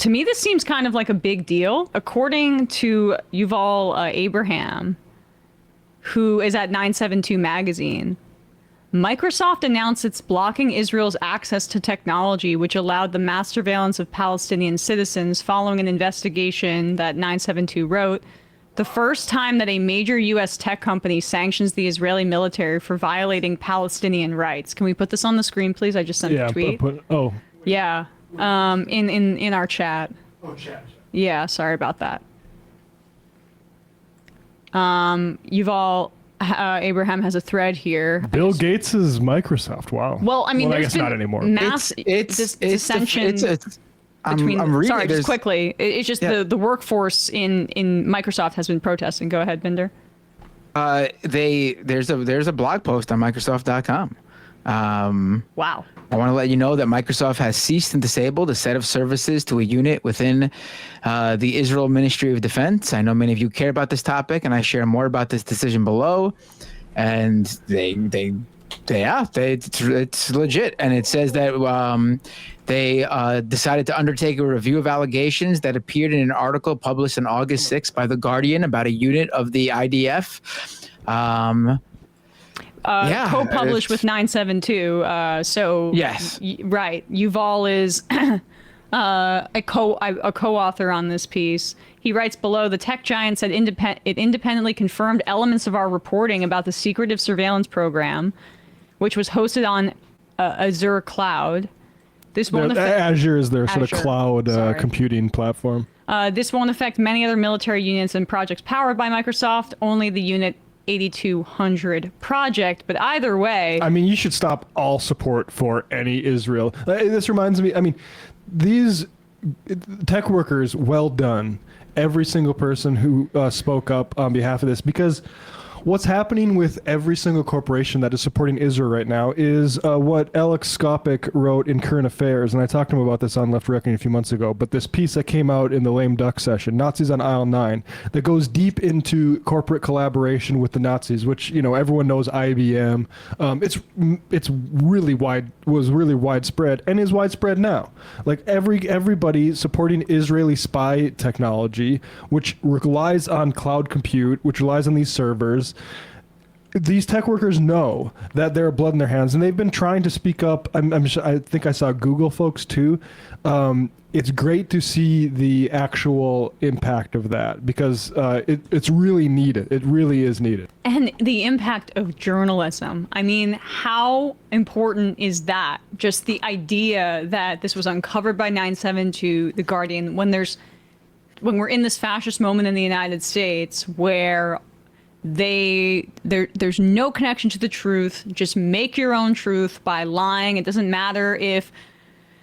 to me, this seems kind of like a big deal. According to Yuval Abraham, who is at 972 Magazine, Microsoft announced it's blocking Israel's access to technology, which allowed the mass surveillance of Palestinian citizens following an investigation that 972 wrote. The first time that a major U.S. tech company sanctions the Israeli military for violating Palestinian rights. Can we put this on the screen, please? I just sent a tweet. Yeah. In our chat. Oh, chat. Yeah, sorry about that. Yuval Abraham has a thread here. Bill Gates is Microsoft. Wow. Well, I mean, I there's guess been not anymore. mass dissension. Sorry, just quickly. It's just the workforce in Microsoft has been protesting. Go ahead, Binder. There's a blog post on Microsoft.com. Wow. I want to let you know that Microsoft has ceased and disabled a set of services to a unit within the Israel Ministry of Defense. I know many of you care about this topic, and I share more about this decision below. And it's legit. And it says that they decided to undertake a review of allegations that appeared in an article published on August 6th by The Guardian about a unit of the IDF. Co-published with 972. So yes, right. Yuval is a co-author on this piece. He writes below: the tech giant said it independently confirmed elements of our reporting about the secretive surveillance program, which was hosted on Azure cloud. This won't Azure is their sort of cloud computing platform. This won't affect many other military units and projects powered by Microsoft. Only the unit 8200 project, but either way, I mean, you should stop all support for any Israel. This reminds me, I mean, these tech workers, well done, every single person who spoke up on behalf of this, because what's happening with every single corporation that is supporting Israel right now is what Alex Skopik wrote in Current Affairs, and I talked to him about this on Left Reckoning a few months ago, but this piece that came out in the Lame Duck session, Nazis on Aisle 9, that goes deep into corporate collaboration with the Nazis, which, you know, everyone knows IBM. It's really widespread and is widespread now. Like everybody supporting Israeli spy technology, which relies on cloud compute, which relies on these servers. These tech workers know that there are blood in their hands, and they've been trying to speak up. I think I saw Google folks too. It's great to see the actual impact of that, because it's really needed. It really is needed. And the impact of journalism. I mean, how important is that? Just the idea that this was uncovered by 972, The Guardian, when we're in this fascist moment in the United States where there's no connection to the truth. Just make your own truth by lying. It doesn't matter if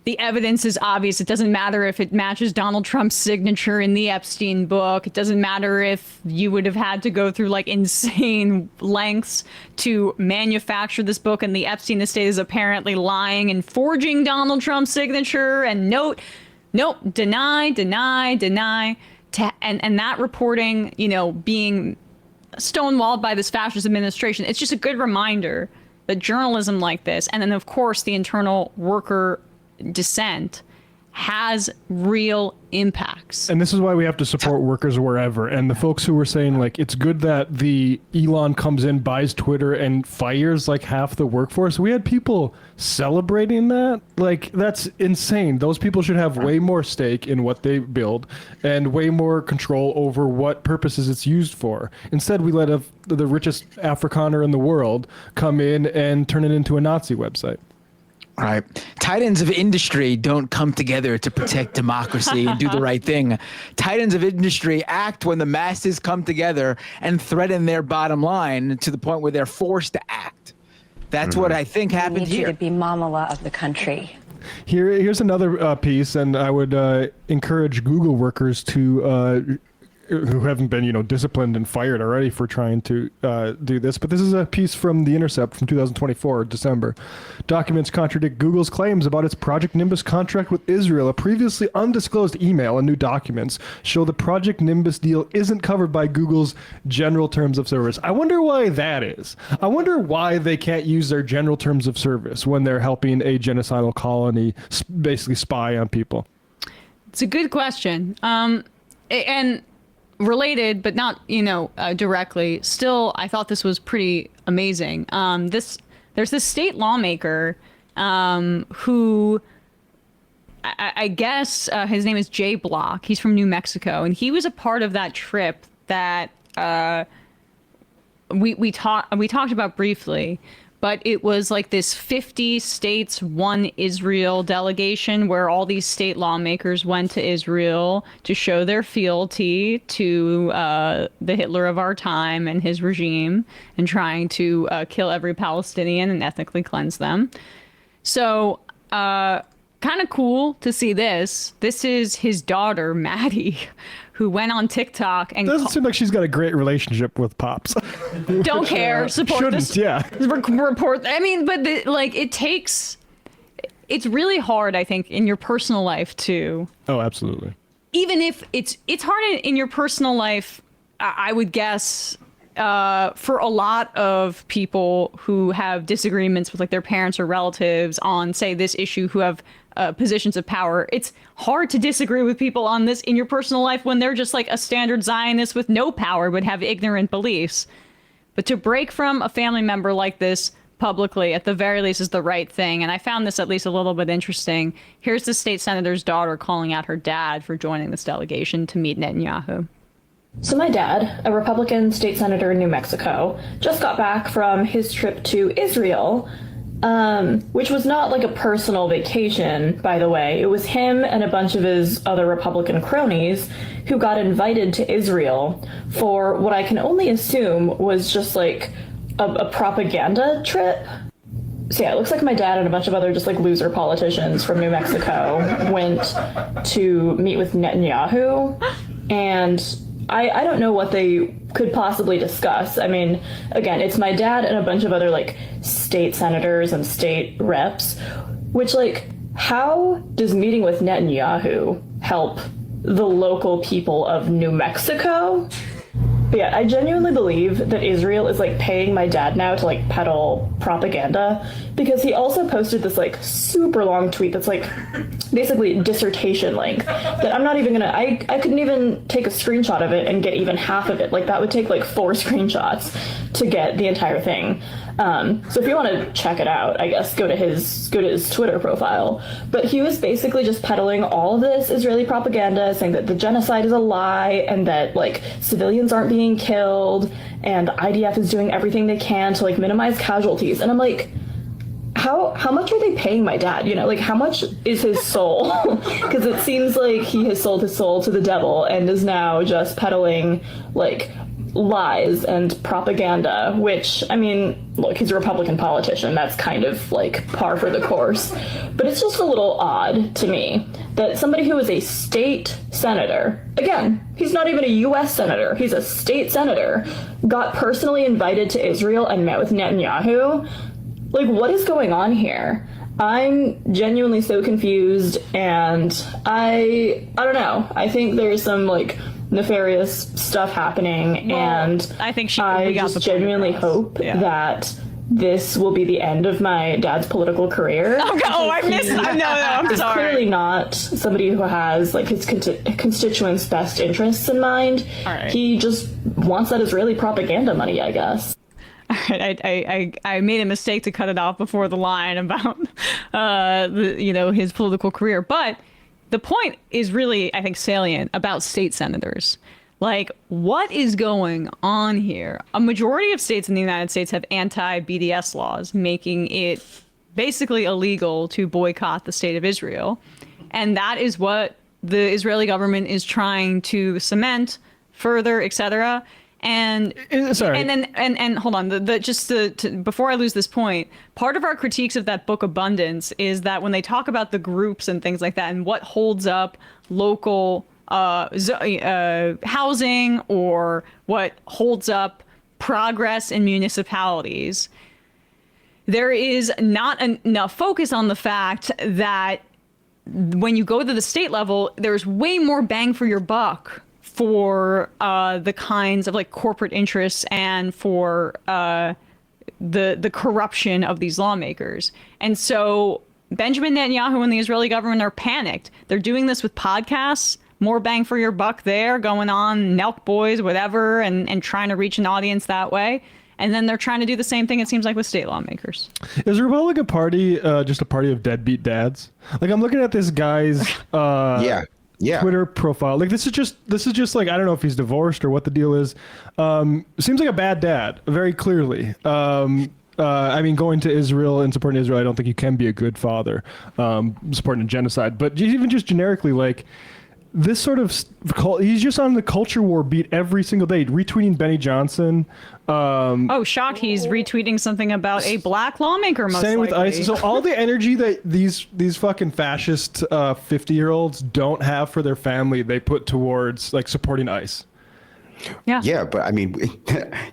the evidence is obvious. It doesn't matter if it matches Donald Trump's signature in the Epstein book. It doesn't matter if you would have had to go through like insane lengths to manufacture this book, and the Epstein estate is apparently lying and forging Donald Trump's signature. And nope, deny. And that reporting, you know, being stonewalled by this fascist administration. It's just a good reminder that journalism like this, and then of course the internal worker dissent, has real impacts. And this is why we have to support workers wherever. And the folks who were saying, like, it's good that the Elon comes in, buys Twitter, and fires like half the workforce. We had people celebrating that. Like, that's insane. Those people should have way more stake in what they build and way more control over what purposes it's used for. Instead, we let the richest Afrikaner in the world come in and turn it into a Nazi website. All right. Titans of industry don't come together to protect democracy and do the right thing. Titans of industry act when the masses come together and threaten their bottom line to the point where they're forced to act. That's what I think happened here. We need you to be mamala of the country. Here's another piece, and I would encourage Google workers to who haven't been, disciplined and fired already for trying to do this. But this is a piece from The Intercept from 2024, December. Documents contradict Google's claims about its Project Nimbus contract with Israel. A previously undisclosed email and new documents show the Project Nimbus deal isn't covered by Google's general terms of service. I wonder why that is. I wonder why they can't use their general terms of service when they're helping a genocidal colony basically spy on people. It's a good question. And related, but not, directly. Still, I thought this was pretty amazing. There's this state lawmaker who I guess his name is Jay Block. He's from New Mexico, and he was a part of that trip that we talked about briefly. But it was like this 50 states, one Israel delegation where all these state lawmakers went to Israel to show their fealty to the Hitler of our time and his regime and trying to kill every Palestinian and ethnically cleanse them. So kind of cool to see this. This is his daughter, Maddie, who went on TikTok and Doesn't seem like she's got a great relationship with Pops. don't care, support Shouldn't, this. yeah. Report. I mean, but it's really hard, I think, in your personal life too. Oh, absolutely. Even if it's hard in your personal life, I would guess, for a lot of people who have disagreements with like their parents or relatives on, say, this issue, who have positions of power. It's hard to disagree with people on this in your personal life when they're just like a standard Zionist with no power but have ignorant beliefs. But to break from a family member like this publicly, at the very least, is the right thing. And I found this at least a little bit interesting. Here's the state senator's daughter calling out her dad for joining this delegation to meet Netanyahu. So my dad, a Republican state senator in New Mexico, just got back from his trip to Israel, which was not like a personal vacation, by the way. It was him and a bunch of his other Republican cronies who got invited to Israel for what I can only assume was just like a propaganda trip. So yeah, it looks like my dad and a bunch of other just like loser politicians from New Mexico went to meet with Netanyahu, and I don't know what they could possibly discuss. I mean, again, it's my dad and a bunch of other like state senators and state reps, which like, how does meeting with Netanyahu help the local people of New Mexico? But yeah, I genuinely believe that Israel is like paying my dad now to like peddle propaganda, because he also posted this like super long tweet that's like basically dissertation length that I'm not even gonna, I couldn't even take a screenshot of it and get even half of it. Like that would take like 4 screenshots to get the entire thing. So if you want to check it out, I guess go to his Twitter profile. But he was basically just peddling all of this Israeli propaganda, saying that the genocide is a lie and that like civilians aren't being killed and the IDF is doing everything they can to like minimize casualties. And I'm like, how much are they paying my dad? You know, like how much is his soul? Because it seems like he has sold his soul to the devil and is now just peddling like lies and propaganda, which, I mean, look, he's a Republican politician. That's kind of like par for the course. But it's just a little odd to me that somebody who is a state senator, again, he's not even a U.S. senator, he's a state senator, got personally invited to Israel and met with Netanyahu. Like, what is going on here? I'm genuinely so confused, and I don't know. I think there's some like nefarious stuff happening, and I think I just genuinely hope that this will be the end of my dad's political career. I missed. No, I'm He's sorry. clearly not somebody who has like his constituents' best interests in mind. All right. He just wants that Israeli propaganda money, I guess. I made a mistake to cut it off before the line about his political career, but the point is really, I think, salient about state senators. Like, what is going on here? A majority of states in the United States have anti-BDS laws, making it basically illegal to boycott the state of Israel, and that is what the Israeli government is trying to cement further, etc. And Sorry. and hold on, before I lose this point, part of our critiques of that book Abundance is that when they talk about the groups and things like that and what holds up local housing or what holds up progress in municipalities, there is not enough focus on the fact that when you go to the state level, there's way more bang for your buck for the kinds of like corporate interests and for the corruption of these lawmakers. And so Benjamin Netanyahu and the Israeli government are panicked. They're doing this with podcasts, more bang for your buck there, going on Nelk Boys, whatever, and trying to reach an audience that way. And then they're trying to do the same thing, it seems like, with state lawmakers. Is the Republican Party just a party of deadbeat dads? Like, I'm looking at this guy's Yeah. Twitter profile. Like, this is just like, I don't know if he's divorced or what the deal is. Seems like a bad dad, very clearly. I mean, going to Israel and supporting Israel, I don't think you can be a good father, supporting a genocide. But even just generically, like, this sort of he's just on the culture war beat every single day, retweeting Benny Johnson. Oh, shocked! He's retweeting something about a black lawmaker. Most Same with likely. ISIS. So all the energy that these fucking fascist 50-year-olds don't have for their family, they put towards like supporting ICE. Yeah. Yeah, but I mean,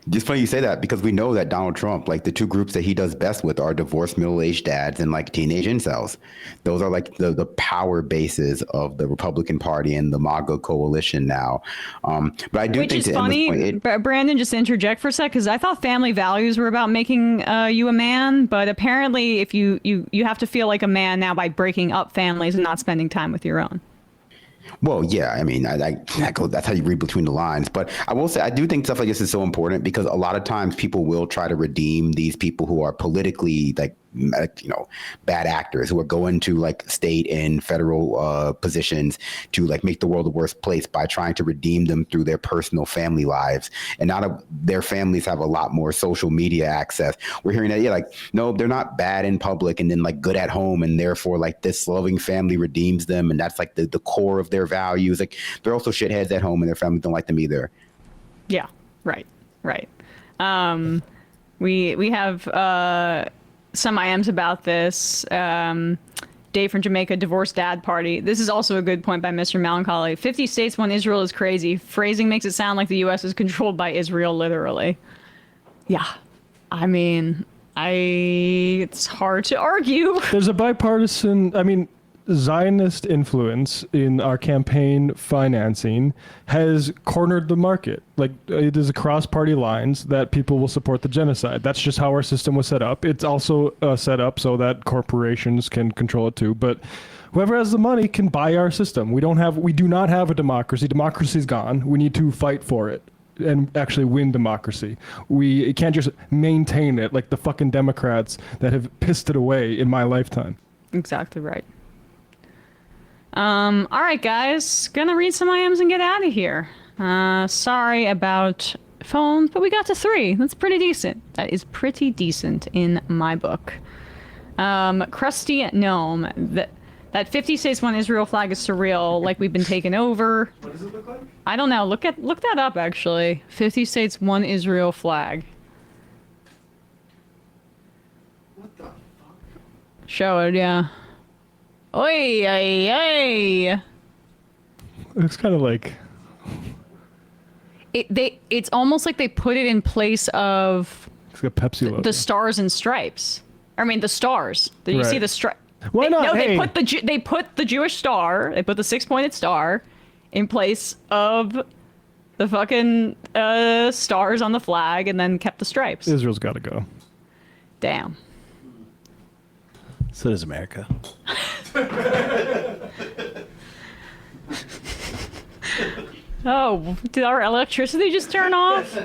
just funny you say that because we know that Donald Trump, like the two groups that he does best with are divorced middle-aged dads and like teenage incels. Those are like the power bases of the Republican Party and the MAGA coalition now. But I do Which think is funny, Brandon, just to interject for a sec, because I thought family values were about making you a man, but apparently if you have to feel like a man now by breaking up families and not spending time with your own. Well, yeah, I mean, that's how you read between the lines. But I will say, I do think stuff like this is so important because a lot of times people will try to redeem these people who are politically like, you know, bad actors who are going to like state and federal positions to like make the world a worse place by trying to redeem them through their personal family lives. And now their families have a lot more social media access. We're hearing that, yeah, like, no, they're not bad in public and then like good at home. And therefore like this loving family redeems them. And that's like the core of their values. Like they're also shitheads at home and their families don't like them either. Yeah, right. We have some IMs about this. Dave from Jamaica, divorced dad party. This is also a good point by Mr. Melancholy. 50 states want Israel is crazy. Phrasing makes it sound like the U.S. is controlled by Israel, literally. Yeah. I mean, it's hard to argue. There's a bipartisan, I mean, Zionist influence in our campaign financing has cornered the market. Like, it is across party lines that people will support the genocide. That's just how our system was set up. It's also set up so that corporations can control it too. But whoever has the money can buy our system. We do not have a democracy. Democracy's gone. We need to fight for it and actually win democracy. We can't just maintain it like the fucking Democrats that have pissed it away in my lifetime. Exactly right. All right, guys. Gonna read some IMs and get out of here. Sorry about phones, but we got to 3. That's pretty decent. That is pretty decent in my book. Krusty Gnome. That 50 states one Israel flag is surreal, like we've been taken over. What does it look like? I don't know. Look that up, actually. 50 states one Israel flag. What the fuck? Show it, yeah. Oy, oy, oy. It's kind of like It's almost like they put it in place of it's got Pepsi logo. the stars and stripes. I mean, the stars. You Right. see the stripe. Why not? No, Hey. they put the Jewish star. They put the 6-pointed star in place of the fucking stars on the flag, and then kept the stripes. Israel's got to go. Damn. So does America. Oh, did our electricity just turn off?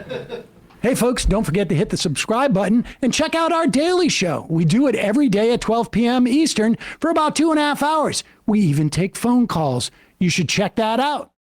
Hey, folks, don't forget to hit the subscribe button and check out our daily show. We do it every day at 12 p.m. Eastern for about 2.5 hours. We even take phone calls. You should check that out.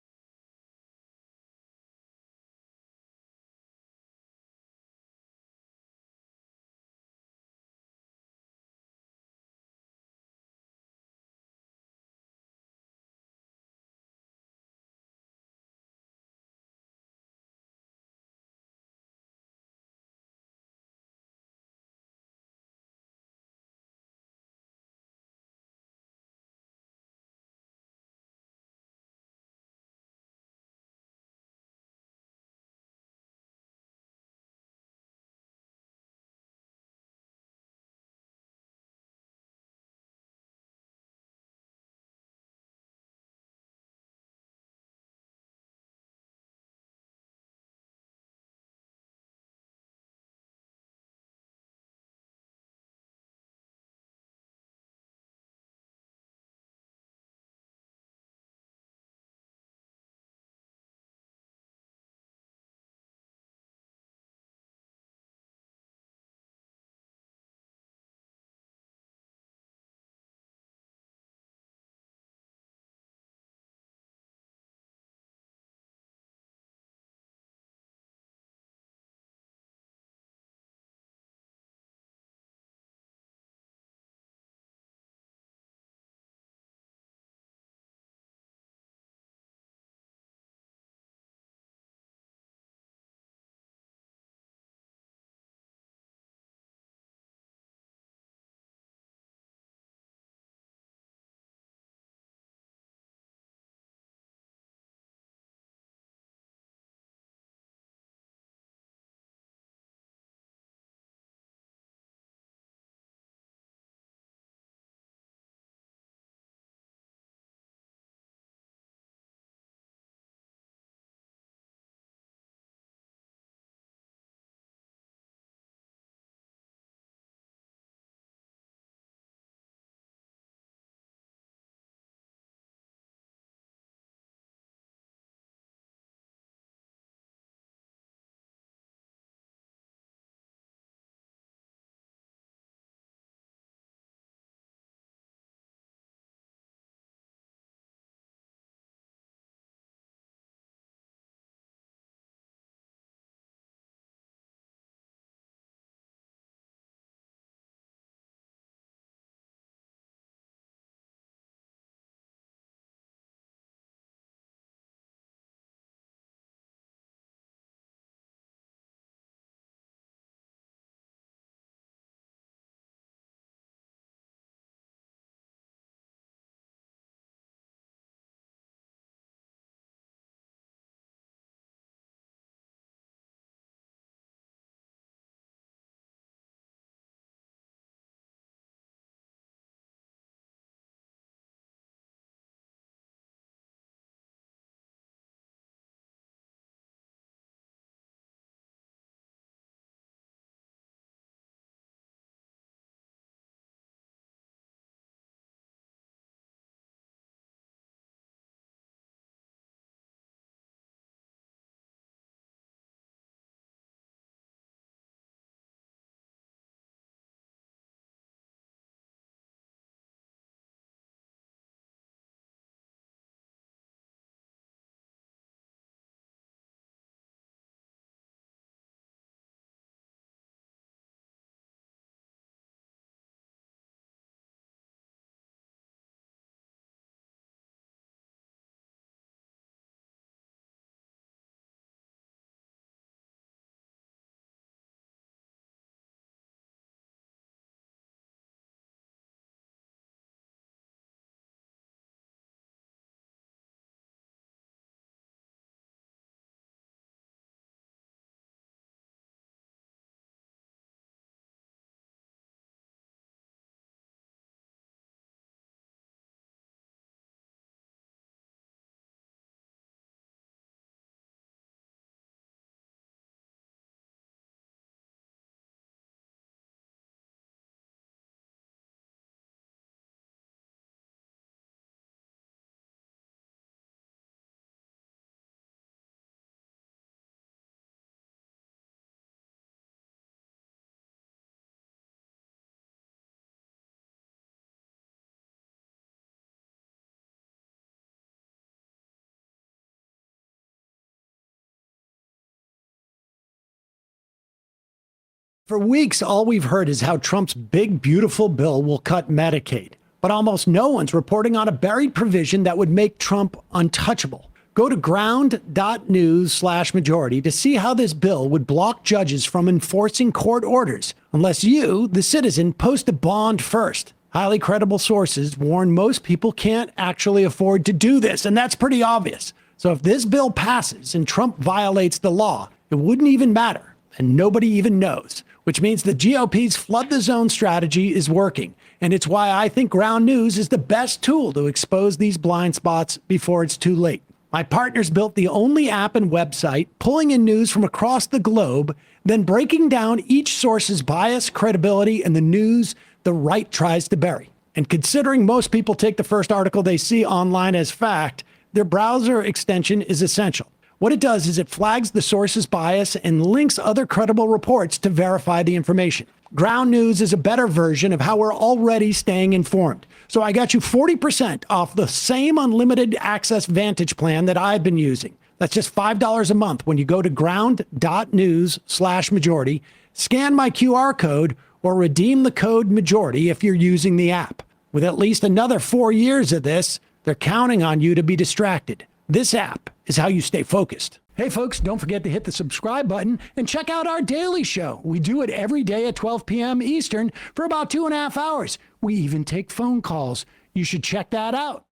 For weeks, all we've heard is how Trump's big, beautiful bill will cut Medicaid. But almost no one's reporting on a buried provision that would make Trump untouchable. Go to ground.news/majority to see how this bill would block judges from enforcing court orders unless you, the citizen, post a bond first. Highly credible sources warn most people can't actually afford to do this, and that's pretty obvious. So if this bill passes and Trump violates the law, it wouldn't even matter, and nobody even knows, which means the GOP's flood the zone strategy is working. And it's why I think Ground News is the best tool to expose these blind spots before it's too late. My partners built the only app and website pulling in news from across the globe, then breaking down each source's bias, credibility, and the news the right tries to bury. And considering most people take the first article they see online as fact, their browser extension is essential. What it does is it flags the source's bias and links other credible reports to verify the information. Ground News is a better version of how we're already staying informed. So I got you 40% off the same unlimited access Vantage plan that I've been using. That's just $5 a month when you go to ground.news/majority, scan my QR code, or redeem the code majority if you're using the app. With at least another 4 years of this, they're counting on you to be distracted. This app is how you stay focused. Hey, folks, don't forget to hit the subscribe button and check out our daily show. We do it every day at 12 p.m. Eastern for about 2.5 hours. We even take phone calls. You should check that out.